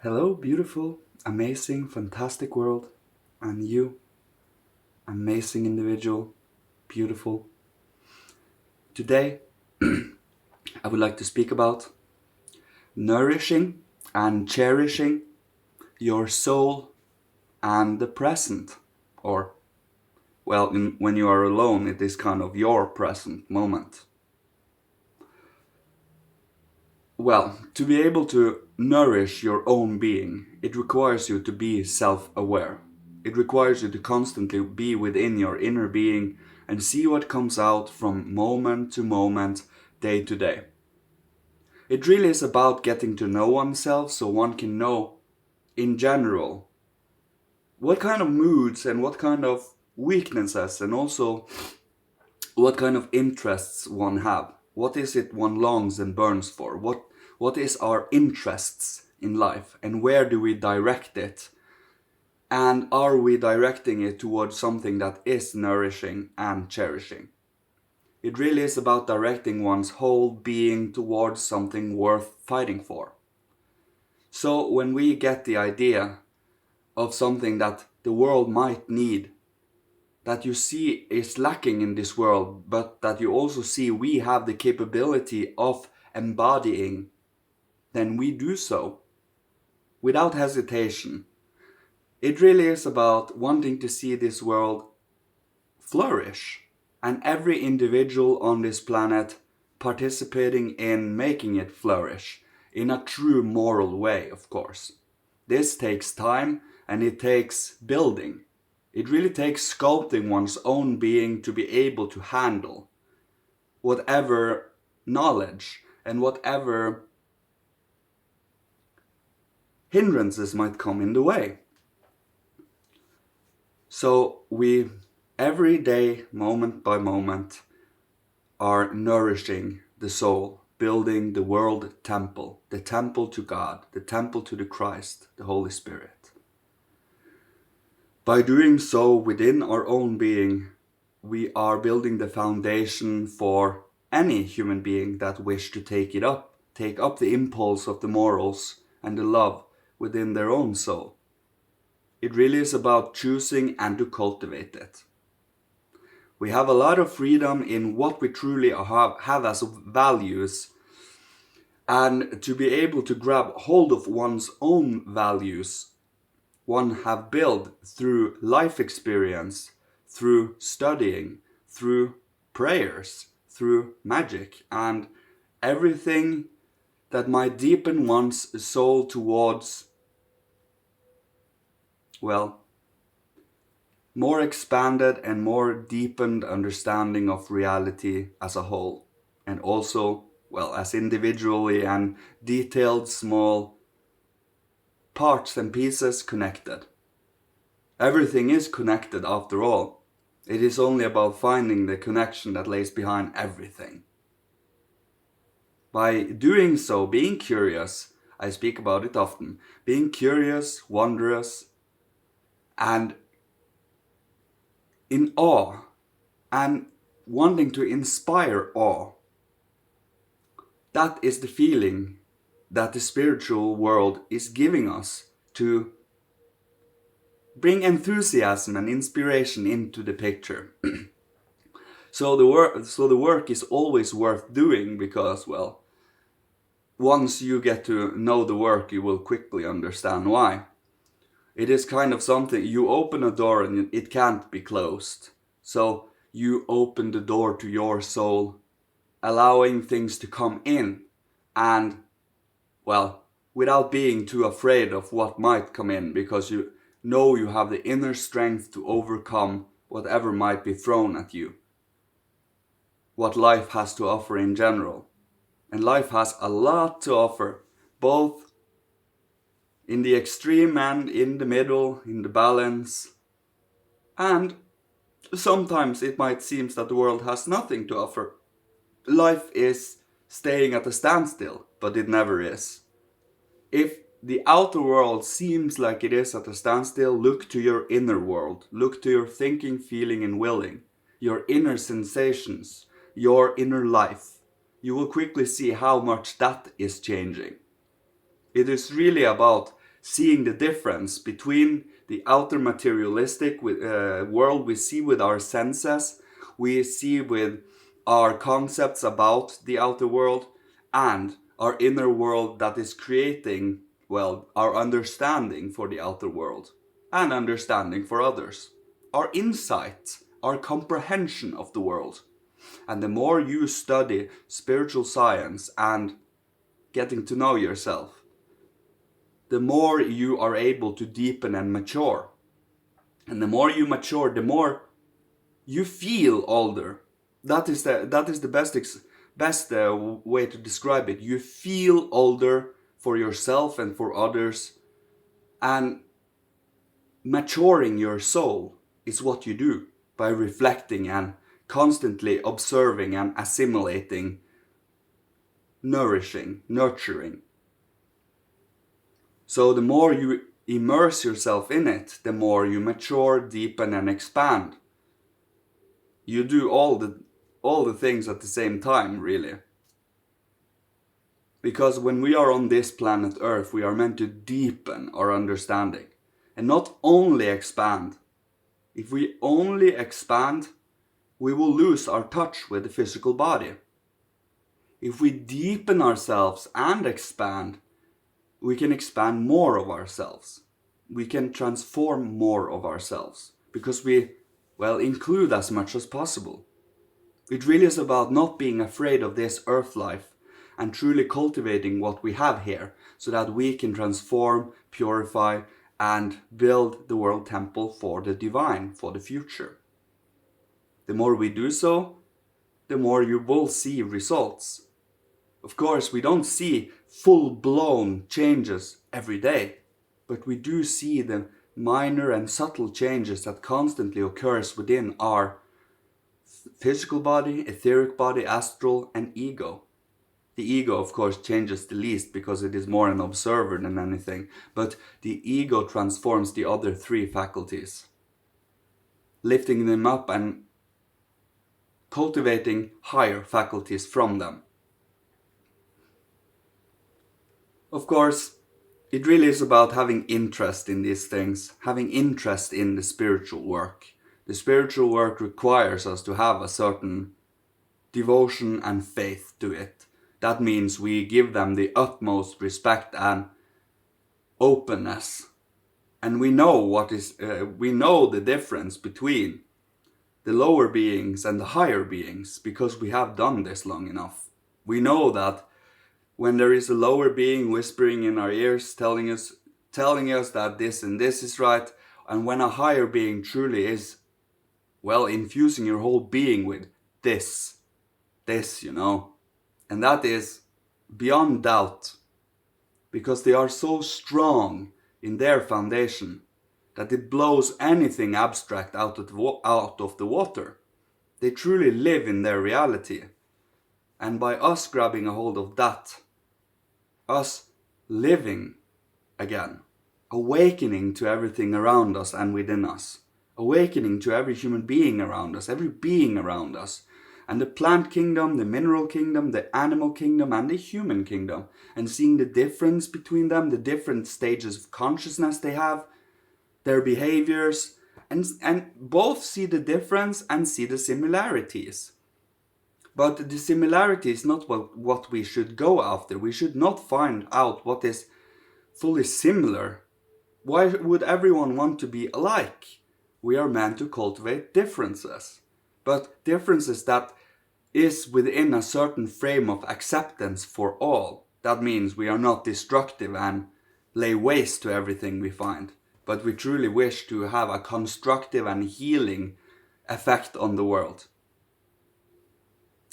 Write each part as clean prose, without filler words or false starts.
Hello, beautiful, amazing, fantastic world, and you, amazing individual, beautiful. Today, I would like to speak about nourishing and cherishing your soul and the present. Or, well, when you are alone, it is kind of your present moment. Well, to be able to nourish your own being, it requires you to be self aware. It requires you to constantly be within your inner being and see what comes out from moment to moment, day to day. It really is about getting to know oneself so one can know, in general, what kind of moods and what kind of weaknesses and also what kind of interests one have. What is it one longs and burns for? What is our interests in life and where do we direct it? And are we directing it towards something that is nourishing and cherishing? It really is about directing one's whole being towards something worth fighting for. So when we get the idea of something that the world might need, that you see is lacking in this world, but that you also see we have the capability of embodying, then we do so without hesitation. It really is about wanting to see this world flourish and every individual on this planet participating in making it flourish in a true moral way, of course. This takes time and it takes building. It really takes sculpting one's own being to be able to handle whatever knowledge and whatever hindrances might come in the way. So we, every day, moment by moment, are nourishing the soul, building the world temple, the temple to God, the temple to the Christ, the Holy Spirit. By doing so within our own being, we are building the foundation for any human being that wish to take up the impulse of the morals and the love within their own soul. It really is about choosing and to cultivate it. We have a lot of freedom in what we truly have as values, and to be able to grab hold of one's own values one have built through life experience, through studying, through prayers, through magic, and everything that might deepen one's soul towards, well, more expanded and more deepened understanding of reality as a whole, and also, well, as individually and detailed small parts and pieces connected. Everything is connected after all. It is only about finding the connection that lays behind everything. By doing so, being curious, I speak about it often, being curious, wondrous, and in awe, and wanting to inspire awe. That is the feeling that the spiritual world is giving us to bring enthusiasm and inspiration into the picture. So the work is always worth doing because, well, once you get to know the work, you will quickly understand why. It is kind of something, you open a door and it can't be closed. So you open the door to your soul, allowing things to come in and, well, without being too afraid of what might come in, because you know you have the inner strength to overcome whatever might be thrown at you. What life has to offer in general. And life has a lot to offer, both in the extreme and in the middle, in the balance. And sometimes it might seem that the world has nothing to offer. Life is staying at a standstill, but it never is. If the outer world seems like it is at a standstill, look to your inner world. Look to your thinking, feeling, and willing. Your inner sensations, your inner life. You will quickly see how much that is changing. It is really about seeing the difference between the outer materialistic world we see with our senses, we see with our concepts about the outer world, and our inner world that is creating, well, our understanding for the outer world and understanding for others, our insight, our comprehension of the world. And the more you study spiritual science and getting to know yourself, the more you are able to deepen and mature. And the more you mature, the more you feel older. That is the best way to describe it. You feel older for yourself and for others, and maturing your soul is what you do by reflecting and constantly observing and assimilating, nourishing, nurturing. So the more you immerse yourself in it, the more you mature, deepen, and expand. You do all the things at the same time, really. Because when we are on this planet Earth, we are meant to deepen our understanding and not only expand. If we only expand, we will lose our touch with the physical body. If we deepen ourselves and expand, we can expand more of ourselves. We can transform more of ourselves because we, well, include as much as possible. It really is about not being afraid of this earth life and truly cultivating what we have here so that we can transform, purify, and build the world temple for the divine, for the future. The more we do so, the more you will see results. Of course, we don't see full-blown changes every day, but we do see the minor and subtle changes that constantly occurs within our physical body, etheric body, astral, and ego. The ego, of course, changes the least because it is more an observer than anything, but the ego transforms the other three faculties, lifting them up and cultivating higher faculties from them. Of course, it really is about having interest in these things, having interest in the spiritual work. The spiritual work requires us to have a certain devotion and faith to it. That means we give them the utmost respect and openness. And we know we know the difference between the lower beings and the higher beings because we have done this long enough. We know that when there is a lower being whispering in our ears, telling us that this and this is right, and when a higher being truly is, well, infusing your whole being with this, and that is beyond doubt, because they are so strong in their foundation that it blows anything abstract out of the water. They truly live in their reality. And by us grabbing a hold of that, us living again, awakening to everything around us and within us, awakening to every human being around us, every being around us, and the plant kingdom, the mineral kingdom, the animal kingdom, and the human kingdom, and seeing the difference between them, the different stages of consciousness they have, their behaviors, and both see the difference and see the similarities. But the similarity is not what we should go after. We should not find out what is fully similar. Why would everyone want to be alike? We are meant to cultivate differences. But differences that is within a certain frame of acceptance for all. That means we are not destructive and lay waste to everything we find. But we truly wish to have a constructive and healing effect on the world.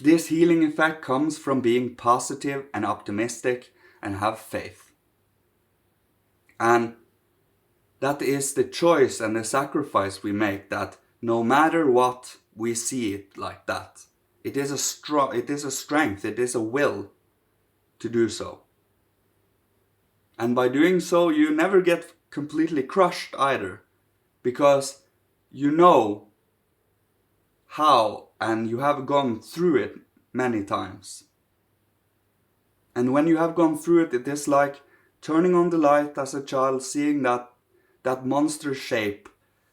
This healing effect comes from being positive and optimistic and have faith. And that is the choice and the sacrifice we make, that no matter what, we see it like that. It is a strength, it is a will to do so. And by doing so, you never get completely crushed either, because you know how, and you have gone through it many times. And when you have gone through it, it is like turning on the light as a child, seeing that monster shape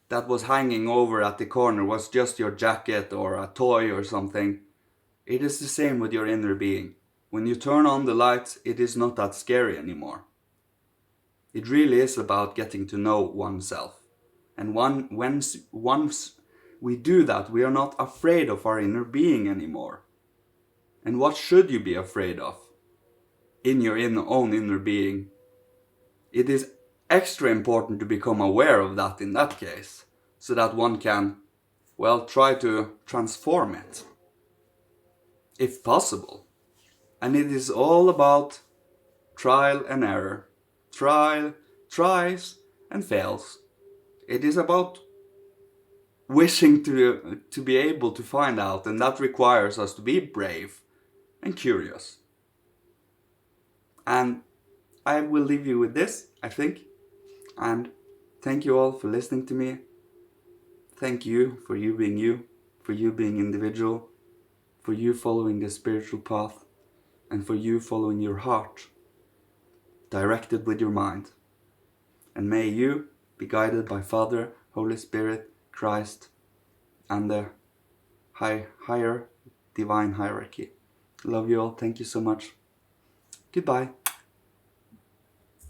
that was hanging over at the corner was just your jacket or a toy or something. It is the same with your inner being. When you turn on the lights, it is not that scary anymore. It really is about getting to know oneself. And once we do that, we are not afraid of our inner being anymore. And what should you be afraid of in your own inner being? It is extra important to become aware of that in that case, so that one can, well, try to transform it, if possible. And it is all about trial and error. Tries and fails. It is about wishing to be able to find out, and that requires us to be brave and curious. And I will leave you with this, I think. And thank you all for listening to me. Thank you for you being individual, for you following the spiritual path, and for you following your heart, directed with your mind. And may you be guided by Father, Holy Spirit, Christ, and the higher divine hierarchy. Love you all. Thank you so much. Goodbye.